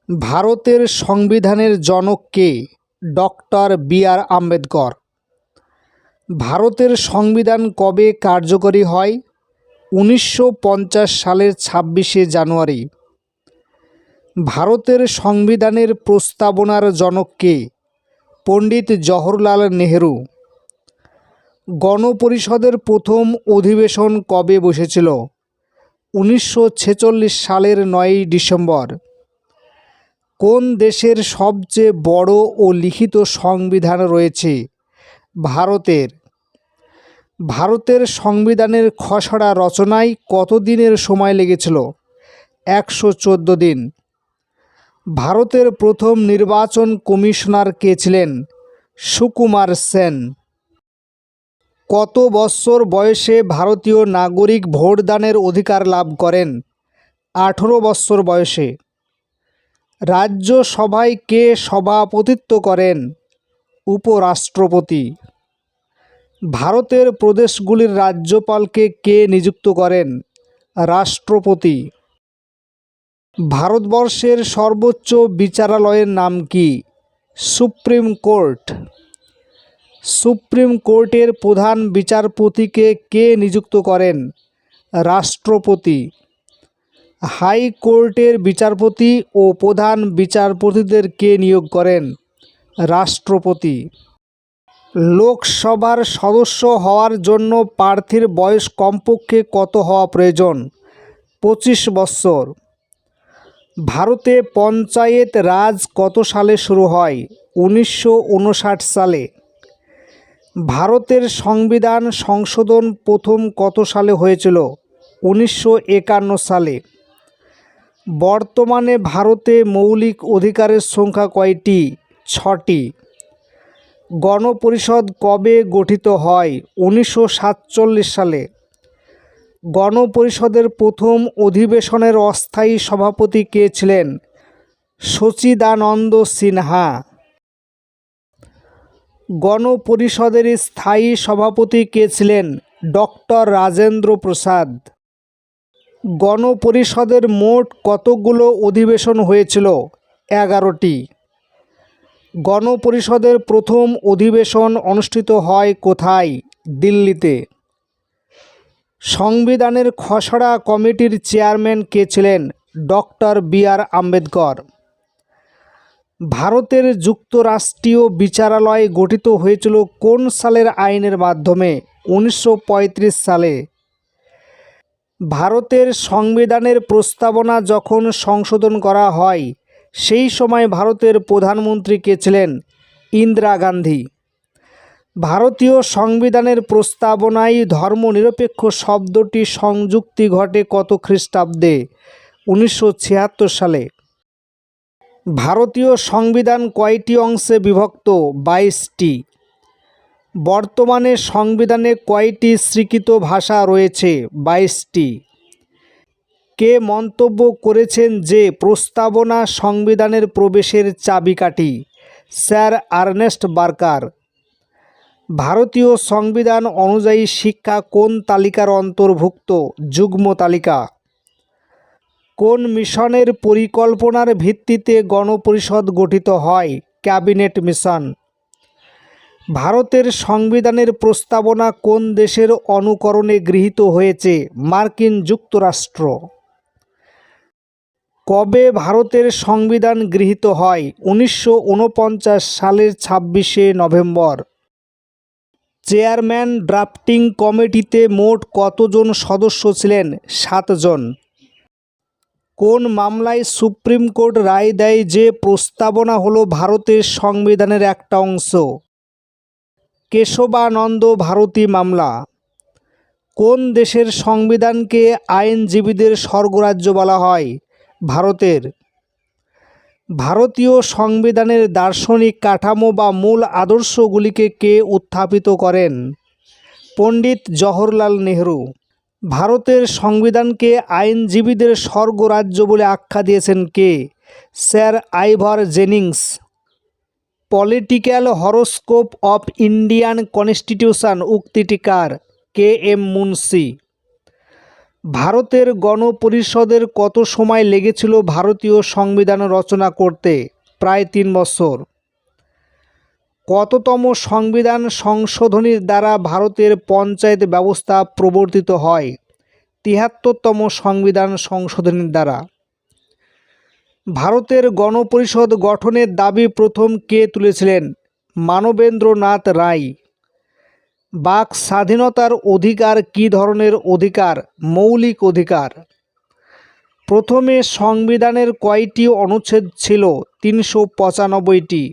ভারতের সংবিধানের জনক কে? Doctor B R. আম্বেদকর। ভারতের সংবিধান কবে কার্যকরী হয়? 1950 সালের 26শে জানুয়ারি। ভারতের সংবিধানের প্রস্তাবনার জনক কে? পণ্ডিত জওহরলাল নেহেরু। গণপরিষদের প্রথম অধিবেশন কবে বসেছিল? 1946 সালের 9ই ডিসেম্বর। কোন দেশের সবচেয়ে বড় ও লিখিত সংবিধান রয়েছে? ভারতের। ভারতের সংবিধানের খসড়া রচনায় কত দিনের সময় লেগেছিল? 114 দিন। ভারতের প্রথম নির্বাচন কমিশনার কে ছিলেন? সুকুমার সেন। কত বৎসর বয়সে ভারতীয় নাগরিক ভোটদানের অধিকার লাভ করেন? 18 বৎসর বয়সে। রাজ্যসভায় কে সভাপতিত্ব করেন? উপরাষ্ট্রপতি। ভারতের প্রদেশগুলির রাজ্যপালকে কে নিযুক্ত করেন? রাষ্ট্রপতি। ভারতবর্ষের সর্বোচ্চ বিচারালয়ের নাম কি? Supreme court. সুপ্রিম কোর্টের প্রধান বিচারপতিকে কে নিযুক্ত করেন? রাষ্ট্রপতি। হাইকোর্টের বিচারপতি ও প্রধান বিচারপতিদের কে নিয়োগ করেন? রাষ্ট্রপতি। লোকসভার সদস্য হওয়ার জন্য প্রার্থীর বয়স কমপক্ষে কত হওয়া প্রয়োজন? 25 বৎসর। ভারতে পঞ্চায়েত রাজ কত সালে শুরু হয়? 1959 সালে। ভারতের সংবিধান সংশোধন প্রথম কত সালে হয়েছিল? 1951 সালে। বর্তমানে ভারতে মৌলিক অধিকারের সংখ্যা কয়টি? 6টি। গণপরিষদ কবে গঠিত হয়? 1947 সালে। গণপরিষদের প্রথম অধিবেশনের অস্থায়ী সভাপতি কে ছিলেন? সচিদানন্দ সিনহা। গণপরিষদের স্থায়ী সভাপতি কে ছিলেন? ডক্টর রাজেন্দ্র প্রসাদ। গণপরিষদের মোট কতগুলো অধিবেশন হয়েছিল? 11টি। গণপরিষদের প্রথম অধিবেশন অনুষ্ঠিত হয় কোথায়? দিল্লিতে। সংবিধানের খসড়া কমিটির চেয়ারম্যান কে ছিলেন? Doctor B R. আম্বেদকর। ভারতের যুক্তরাষ্ট্রীয় বিচারালয় গঠিত হয়েছিল কোন সালের আইনের মাধ্যমে? 1935 সালে। ভারতের সংবিধানের প্রস্তাবনা যখন সংশোধন করা হয় সেই সময় ভারতের প্রধানমন্ত্রী কে ছিলেন? ইন্দিরা গান্ধী। ভারতীয় সংবিধানের প্রস্তাবনায় ধর্মনিরপেক্ষ শব্দটি সংযুক্তি ঘটে কত খ্রিস্টাব্দে? 1976 সালে। ভারতীয় সংবিধান কয়টি অংশে বিভক্ত? 22টি। বর্তমানে সংবিধানে কয়টি স্বীকৃত ভাষা রয়েছে? 22টি। কে মন্তব্য করেছেন যে প্রস্তাবনা সংবিধানের প্রবেশের চাবিকাঠি? Sir Ernest Barker. ভারতীয় সংবিধান অনুযায়ী শিক্ষা কোন তালিকার অন্তর্ভুক্ত? যুগ্ম তালিকা। কোন মিশনের পরিকল্পনার ভিত্তিতে গণপরিষদ গঠিত হয়? Cabinet mission. ভারতের সংবিধানের প্রস্তাবনা কোন দেশের অনুকরণে গৃহীত হয়েছে? মার্কিন যুক্তরাষ্ট্র। কবে ভারতের সংবিধান গৃহীত হয়? 1949 সালের 26শে নভেম্বর। চেয়ারম্যান ড্রাফটিং কমিটিতে মোট কতজন সদস্য ছিলেন? 7 জন। কোন মামলায় সুপ্রিম কোর্ট রায় দেয় যে প্রস্তাবনা হলো ভারতের সংবিধানের একটা অংশ? কেশবানন্দ ভারতী মামলা। কোন দেশের সংবিধানকে আইনজীবীদের স্বর্গরাজ্য বলা হয়? ভারতের। ভারতীয় সংবিধানের দার্শনিক কাঠামো বা মূল আদর্শগুলিকে কে উত্থাপিত করেন? পণ্ডিত জওহরলাল নেহেরু। ভারতের সংবিধানকে আইনজীবীদের স্বর্গরাজ্য বলে আখ্যা দিয়েছেন কে? Sir Ivor Jennings. Political horoscope of Indian constitution উক্তিটি কার? কে.এম. মুন্সি। ভারতের গণপরিষদের কত সময় লেগেছিল ভারতীয় সংবিধান রচনা করতে? প্রায় 3 বছর। কততম সংবিধান সংশোধনীর দ্বারা ভারতের পঞ্চায়েত ব্যবস্থা প্রবর্তিত হয়? ৭৩তম সংবিধান সংশোধনীর দ্বারা। ভারতের গণপরিষদ গঠনের দাবি প্রথম কে তুলেছিলেন? মানবেন্দ্রনাথ রায়। বাক স্বাধীনতার অধিকার কী ধরনের অধিকার? মৌলিক অধিকার। প্রথমে সংবিধানের কয়টি অনুচ্ছেদ ছিল? ৩৯৫টি।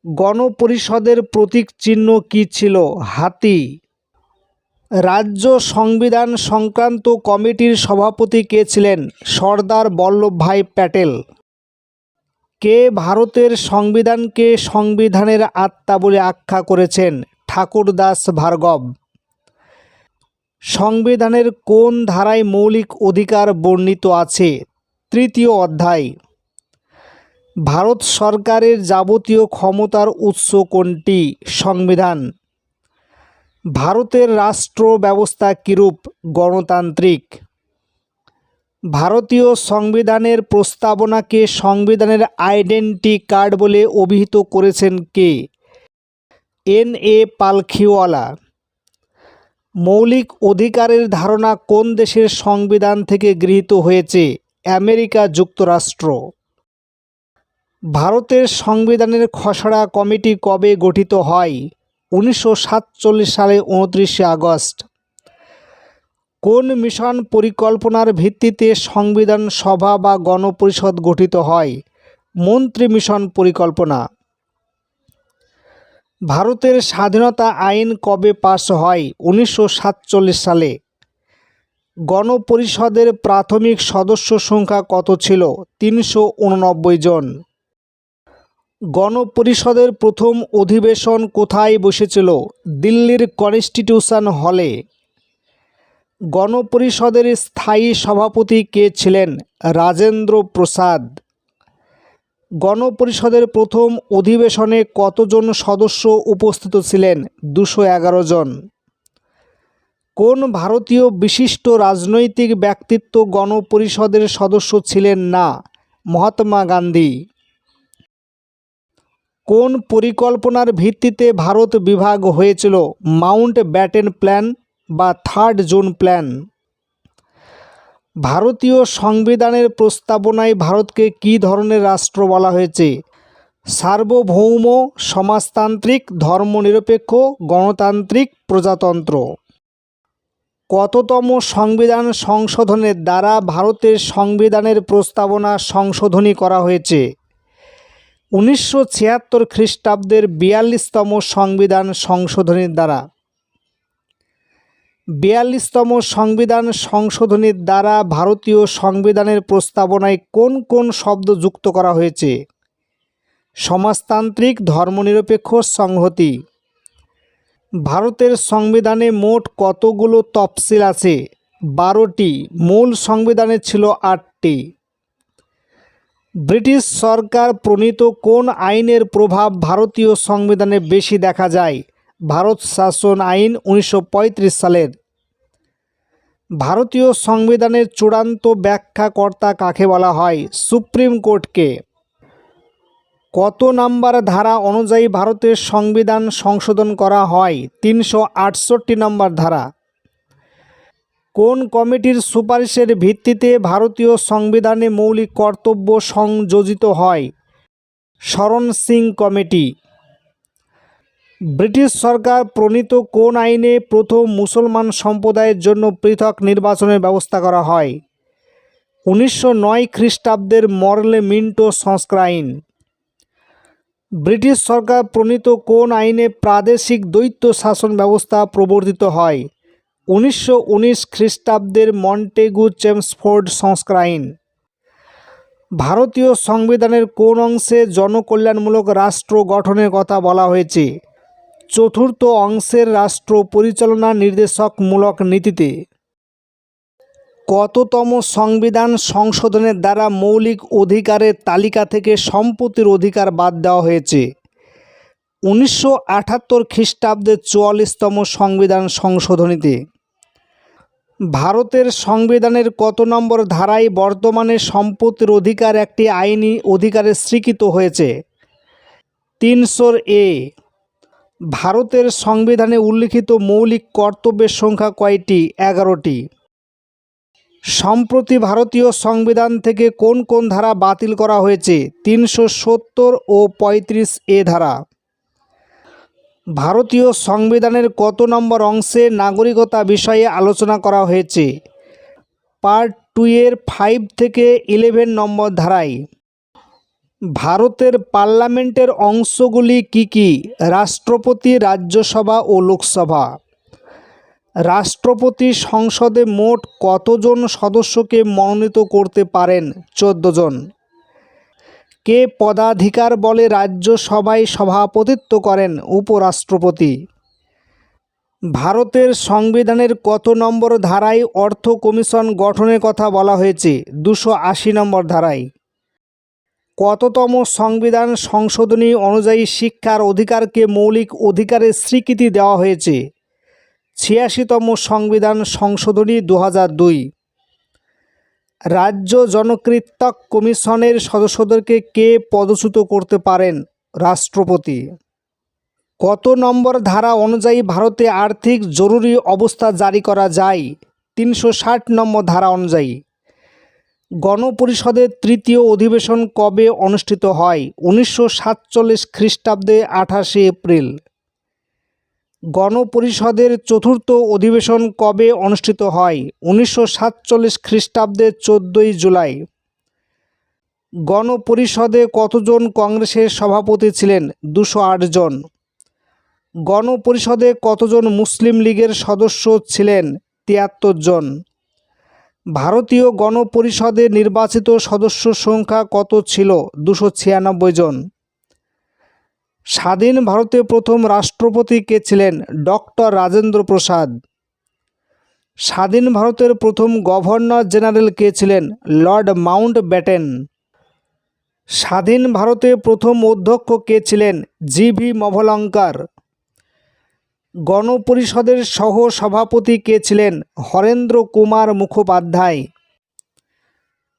গণপরিষদের প্রতীক চিহ্ন কী ছিল? হাতি। রাজ্য সংবিধান সংক্রান্ত কমিটির সভাপতি কে ছিলেন? সর্দার বল্লভভাই প্যাটেল। কে ভারতের সংবিধানকে সংবিধানের আত্মা বলে আখ্যা করেছেন? ঠাকুরদাস ভার্গব। সংবিধানের কোন ধারায় মৌলিক অধিকার বর্ণিত আছে? ৩য় অধ্যায়। ভারত সরকারের যাবতীয় ক্ষমতার উৎস কোনটি? সংবিধান। ভারতের রাষ্ট্র ব্যবস্থা কিরূপ? গণতান্ত্রিক। ভারতীয় সংবিধানের প্রস্তাবনাকে সংবিধানের আইডেন্টি কার্ড বলে অভিহিত করেছেন কে? N.A. পালখিওয়ালা। মৌলিক অধিকারের ধারণা কোন দেশের সংবিধান থেকে গৃহীত হয়েছে? আমেরিকা যুক্তরাষ্ট্র। ভারতের সংবিধানের খসড়া কমিটি কবে গঠিত হয়? 1947 সালে 29শে আগস্ট। কোন মিশন পরিকল্পনার ভিত্তিতে সংবিধান সভা বা গণপরিষদ গঠিত হয়? মন্ত্রী মিশন পরিকল্পনা। ভারতের স্বাধীনতা আইন কবে পাস হয়? 1947 সালে। গণপরিষদের প্রাথমিক সদস্য সংখ্যা কত ছিল? 389 জন। গণপরিষদের প্রথম অধিবেশন কোথায় বসেছিল? দিল্লির কনস্টিটিউশন হলে। গণপরিষদের স্থায়ী সভাপতি কে ছিলেন? রাজেন্দ্র প্রসাদ। গণপরিষদের প্রথম অধিবেশনে কতজন সদস্য উপস্থিত ছিলেন? 211 জন। কোন ভারতীয় বিশিষ্ট রাজনৈতিক ব্যক্তিত্ব গণপরিষদের সদস্য ছিলেন না? মহাত্মা গান্ধী। কোন পরিকল্পনার ভিত্তিতে ভারত বিভাগ হয়েছিল? মাউন্ট ব্যাটেন প্ল্যান বা 3rd জুন প্ল্যান। ভারতীয় সংবিধানের প্রস্তাবনায় ভারতকে কী ধরনের রাষ্ট্র বলা হয়েছে? সার্বভৌম, সমাজতান্ত্রিক, ধর্মনিরপেক্ষ, গণতান্ত্রিক, প্রজাতন্ত্র। কততম সংবিধান সংশোধনের দ্বারা ভারতের সংবিধানের প্রস্তাবনা সংশোধনী করা হয়েছে? 1976 খ্রিস্টাব্দের 42তম সংবিধান সংশোধনীর দ্বারা। 42তম সংবিধান সংশোধনীর দ্বারা ভারতীয় সংবিধানের প্রস্তাবনায় কোন কোন শব্দ যুক্ত করা হয়েছে? সমাজতান্ত্রিক, ধর্মনিরপেক্ষ, সংহতি। ভারতের সংবিধানে মোট কতগুলো তফসিল আছে? 12টি। মূল সংবিধানে ছিল 8টি। ব্রিটিশ সরকার প্রণীত কোন আইনের প্রভাব ভারতীয় সংবিধানে বেশি দেখা যায়? ভারত শাসন আইন 1935 সালের। ভারতীয় সংবিধানের চূড়ান্ত ব্যাখ্যাকর্তা কাকে বলা হয়? সুপ্রিম কোর্টকে। কত নম্বর ধারা অনুযায়ী ভারতের সংবিধান সংশোধন করা হয়? 368 নম্বর ধারা। কোন কমিটির সুপারিশের ভিত্তিতে ভারতীয় সংবিধানে মৌলিক কর্তব্য সংযোজিত হয়? শরণ সিং কমিটি। ব্রিটিশ সরকার প্রণীত কোন আইনে প্রথম মুসলমান সম্প্রদায়ের জন্য পৃথক নির্বাচনের ব্যবস্থা করা হয়? 1909 খ্রিস্টাব্দের মরলে মিন্টো সংস্কার আইন। ব্রিটিশ সরকার প্রণীত কোন আইনে প্রাদেশিক দ্বৈত শাসন ব্যবস্থা প্রবর্তিত হয়? 1919 খ্রিস্টাব্দের মন্টেগু চেমসফোর্ড সংস্কার আইন। ভারতীয় সংবিধানের কোন অংশে জনকল্যাণমূলক রাষ্ট্র গঠনের কথা বলা হয়েছে? 4র্থ অংশের রাষ্ট্র পরিচালনা নির্দেশকমূলক নীতিতে। কততম সংবিধান সংশোধনের দ্বারা মৌলিক অধিকারের তালিকা থেকে সম্পত্তির অধিকার বাদ দেওয়া হয়েছে? 1978 খ্রিস্টাব্দের 44তম সংবিধান সংশোধনীতে। ভারতের সংবিধানের কত নম্বর ধারায় বর্তমানে সম্পত্তির অধিকার একটি আইনি অধিকারে স্বীকৃত হয়েছে? 300 এ। ভারতের সংবিধানে উল্লিখিত মৌলিক কর্তব্যের সংখ্যা কয়টি? 11টি। সম্প্রতি ভারতীয় সংবিধান থেকে কোন কোন ধারা বাতিল করা হয়েছে? 370 ও 35 ধারা। ভারতীয় সংবিধানের কত নম্বর অংশে নাগরিকতা বিষয়ে আলোচনা করা হয়েছে? পার্ট 2 এর 5 থেকে 11 নম্বর ধারায়। ভারতের পার্লামেন্টের অংশগুলি কি কি? রাষ্ট্রপতি, রাজ্যসভা ও লোকসভা। রাষ্ট্রপতি সংসদে মোট কতজন সদস্যকে মনোনীত করতে পারেন? 14 জন। কে পদাধিকার বলে রাজ্যসভায় সভাপতিত্ব করেন? উপরাষ্ট্রপতি। ভারতের সংবিধানের কত নম্বর ধারায় অর্থ কমিশন গঠনের কথা বলা হয়েছে? 280 নম্বর ধারায়। কততম সংবিধান সংশোধনী অনুযায়ী শিক্ষার অধিকারকে মৌলিক অধিকারের স্বীকৃতি দেওয়া হয়েছে? 86তম সংবিধান সংশোধনী 2002। রাজ্য জনকৃত্যক কমিশনের সদস্যদেরকে কে পদচ্যুত করতে পারেন? রাষ্ট্রপতি। কত নম্বর ধারা অনুযায়ী ভারতে আর্থিক জরুরি অবস্থা জারি করা যায়? 360 নম্বর ধারা অনুযায়ী। গণপরিষদের তৃতীয় অধিবেশন কবে অনুষ্ঠিত হয়? 1947 খ্রিস্টাব্দে 28 এপ্রিল। গণপরিষদের চতুর্থ অধিবেশন কবে অনুষ্ঠিত হয়? 1947 খ্রিস্টাব্দে 14 জুলাই। গণপরিষদে কতজন কংগ্রেসের সভাপতি ছিলেন? 208 জন। গণপরিষদে কতজন মুসলিম লীগের সদস্য ছিলেন? 73 জন। ভারতীয় গণপরিষদে নির্বাচিত সদস্য সংখ্যা কত ছিল? 296 জন। স্বাধীন ভারতে প্রথম রাষ্ট্রপতি কে ছিলেন? ডক্টর রাজেন্দ্র প্রসাদ। স্বাধীন ভারতের প্রথম গভর্নর জেনারেল কে ছিলেন? Lord Mountbatten. স্বাধীন ভারতে প্রথম অধ্যক্ষ কে ছিলেন? জি.ভি. মভলঙ্কার। গণপরিষদের সহ সভাপতি কে ছিলেন? হরেন্দ্র কুমার মুখোপাধ্যায়।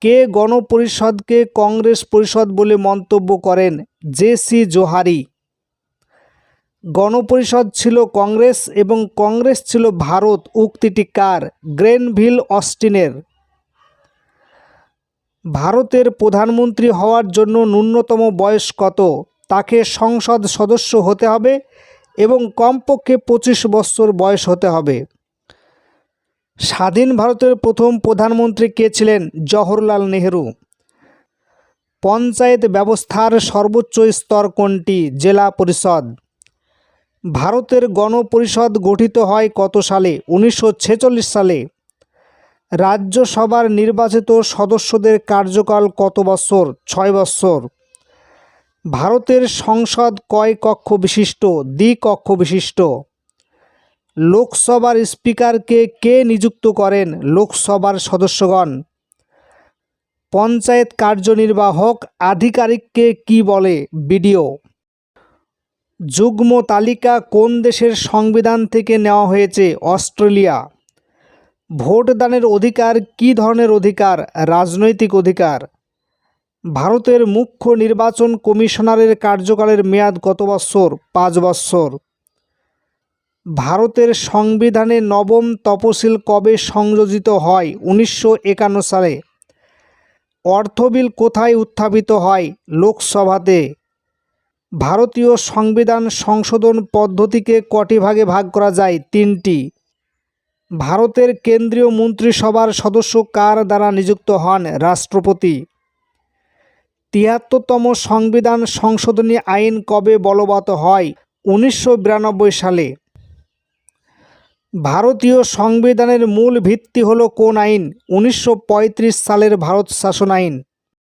কে গণপরিষদকে কংগ্রেস পরিষদ বলে মন্তব্য করেন? জে.সি. জোহারি। গণপরিষদ ছিল কংগ্রেস এবং কংগ্রেস ছিল ভারত উক্তিটি কার? গ্রেনভিল অস্টিনের। ভারতের প্রধানমন্ত্রী হওয়ার জন্য ন্যূনতম বয়স কত? তাকে সংসদ সদস্য হতে হবে এবং কমপক্ষে 25 বছর বয়স হতে হবে। স্বাধীন ভারতের প্রথম প্রধানমন্ত্রী কে ছিলেন? জওহরলাল নেহেরু। পঞ্চায়েত ব্যবস্থার সর্বোচ্চ স্তর কোনটি? জেলা পরিষদ। ভারতের গণপরিষদ গঠিত হয় কত সালে? 1946 সালে। রাজ্যসভার নির্বাচিত সদস্যদের কার্যকাল কত বছর? 6 বছর। ভারতের সংসদ কয় কক্ষ বিশিষ্ট? দ্বিকক্ষ বিশিষ্ট। লোকসভার স্পিকারকে কে নিযুক্ত করেন? লোকসভার সদস্যগণ। পঞ্চায়েত কার্যনির্বাহক আধিকারিককে কি বলে? বিডিও। যুগ্ম তালিকা কোন দেশের সংবিধান থেকে নেওয়া হয়েছে? অস্ট্রেলিয়া। ভোটদানের অধিকার কী ধরনের অধিকার? রাজনৈতিক অধিকার। ভারতের মুখ্য নির্বাচন কমিশনারের কার্যকালের মেয়াদ কত বছর? 5 বছর। ভারতের সংবিধানে নবম তফসিল কবে সংযোজিত হয়? 1951 সালে। অর্থ বিল কোথায় উত্থাপিত হয়? লোকসভাতে। ভারতীয় সংবিধান সংশোধন পদ্ধতিকে কটি ভাগে ভাগ করা যায়? 3টি। ভারতের কেন্দ্রীয় মন্ত্রিসভার সদস্য কার দ্বারা নিযুক্ত হন? রাষ্ট্রপতি। 73তম সংবিধান সংশোধনী আইন কবে বলবৎ হয়? 1992 সালে। ভারতীয় সংবিধানের মূল ভিত্তি হলো কোন আইন? 1935 সালের ভারত শাসন আইন।